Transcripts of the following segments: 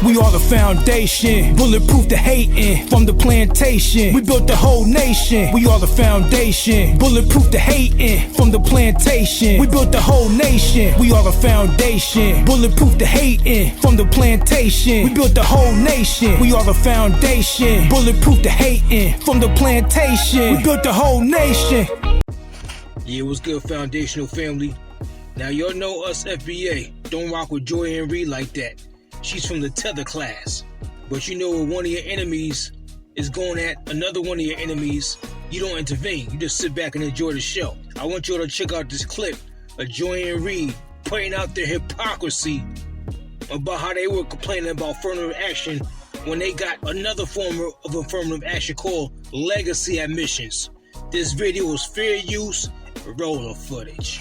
We are the foundation, bulletproof the hating from the plantation. We built the whole nation. We are the foundation, bulletproof the hating from the plantation. We built the whole nation. We are the foundation, bulletproof the hating from the plantation. We built the whole nation. We are the foundation, bulletproof the hating from the plantation. We built the whole nation. Yeah, what's good, foundational family? Now y'all know us FBA don't rock with Joy and Reid like that. She's from the Tether class. But you know when one of your enemies is going at another one of your enemies, you don't intervene. You just sit back and enjoy the show. I want y'all to check out this clip of Joy and Reid pointing out their hypocrisy about how they were complaining about affirmative action when they got another form of affirmative action called legacy admissions. This video is fair use. Roll the footage.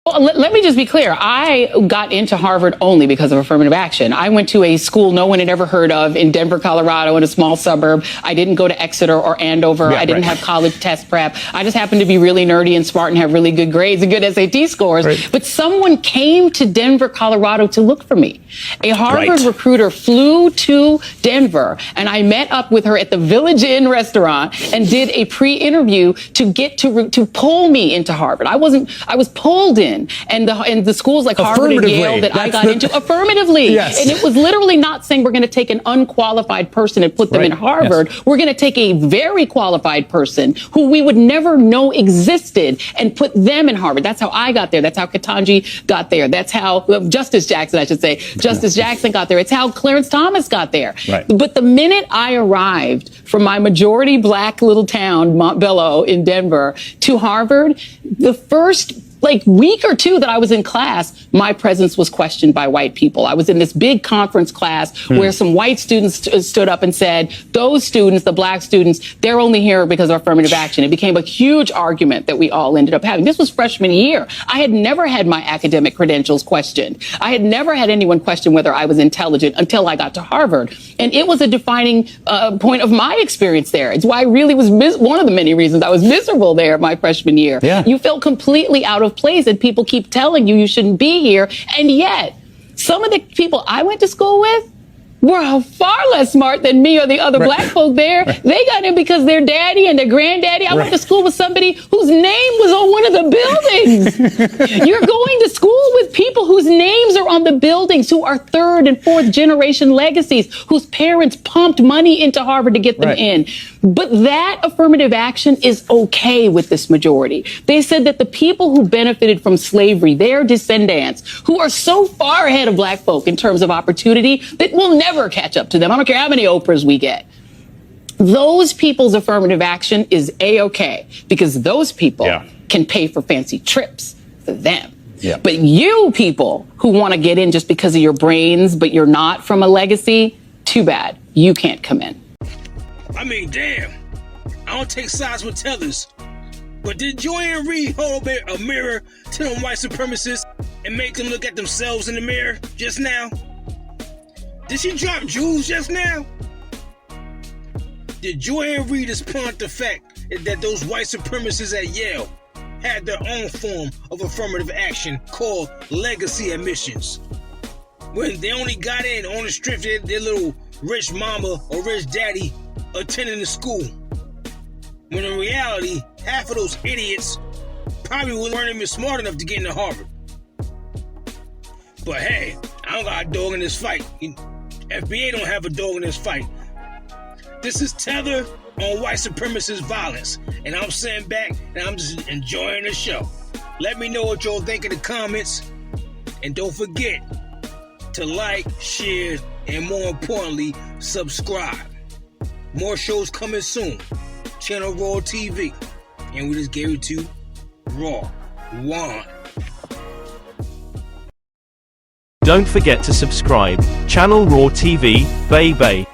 Well, let me just be clear. I got into Harvard only because of affirmative action. I went to a school no one had ever heard of in Denver, Colorado, in a small suburb. I didn't go to Exeter or Andover. I didn't have college test prep. I just happened to be really nerdy and smart and have really good grades and good SAT scores. Right. But someone came to Denver, Colorado to look for me. A Harvard recruiter flew to Denver, and I met up with her at the Village Inn restaurant and did a pre-interview to get to pull me into Harvard. I was pulled in. And the schools like Harvard and Yale that I got into affirmatively. Yes. And it was literally not saying we're going to take an unqualified person and put them in Harvard. Yes. We're going to take a very qualified person who we would never know existed and put them in Harvard. That's how I got there. That's how Ketanji got there. That's how Justice Jackson, I should say. Justice Jackson got there. It's how Clarence Thomas got there. Right. But the minute I arrived from my majority black little town, Montbello in Denver, to Harvard, the first week or two that I was in class, my presence was questioned by white people. I was in this big conference class where some white students stood up and said, those students, the black students, they're only here because of affirmative action. It became a huge argument that we all ended up having. This was freshman year. I had never had my academic credentials questioned. I had never had anyone question whether I was intelligent until I got to Harvard. And it was a defining point of my experience there. It's why I really was one of the many reasons I was miserable there my freshman year. Yeah. You felt completely out of place and people keep telling you shouldn't be here. And yet, some of the people I went to school with were far less smart than me or the other black folk there. They got in because their daddy and their granddaddy. I went to school with somebody whose name was on one of the buildings. You're going to school with people whose names are on the buildings, who are third and fourth generation legacies, whose parents pumped money into Harvard to get them in. But that affirmative action is okay with this majority. They said that the people who benefited from slavery, their descendants, who are so far ahead of black folk in terms of opportunity that we'll never catch up to them. I don't care how many Oprahs we get. Those people's affirmative action is A-okay because those people can pay for fancy trips for them. Yeah. But you people who want to get in just because of your brains, but you're not from a legacy, too bad. You can't come in. I mean, damn. I don't take sides with tethers. But did Joy and Reid hold a mirror to them white supremacists and make them look at themselves in the mirror just now? Did she drop jewels just now? Did Joy and Reid point the fact that those white supremacists at Yale had their own form of affirmative action called legacy admissions? When they only got in on the strength of their little rich mama or rich daddy attending the school. When in reality, half of those idiots probably weren't even smart enough to get into Harvard. But hey, I don't got a dog in this fight. FBA don't have a dog in this fight. This is Tether on white supremacist violence. And I'm sitting back and I'm just enjoying the show. Let me know what y'all think in the comments. And don't forget to like, share, and more importantly, subscribe. More shows coming soon. Channel Raw TV. And we just gave it to Raw One. Don't forget to subscribe. Channel Raw TV, baby.